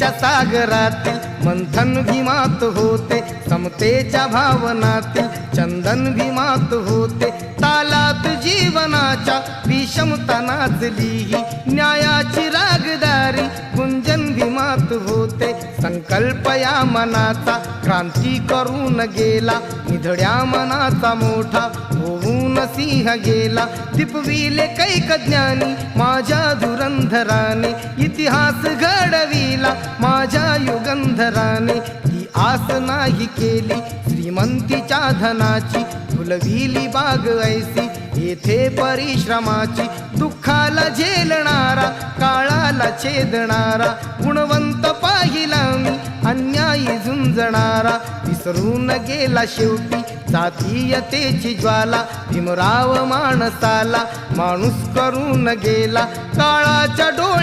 या सागरातील मंथन भीमात होते, समतेच्या भावनातील चंदन भीमात होते, तालात जीवनाच्या विषमता नाचली ही न्यायाची रागदारी गुंजन भीमात होते। संकल्प या मनाचा क्रांती करून गेला, निधड्या मनाचा मोठा होऊन सिंह गेला। दिपविले कैक ज्ञानी माझ्या धुरंधराने, इतिहास घडविला माझ्या युगंधराने। ती आस नाही केली श्रीमंतीच्या धनाची, फुलविली बाग ऐसी येथे परिश्रमाची। दुःखाला झेलणारा काळाला छेदणारा, गुणवंत पाहिला मी अन्यायी झुंजणारा। विसरून गेला शेवटी जातीयतेची ज्वाला, भीमराव माणसाला माणूस करून गेला काळाच्या डोळ्यात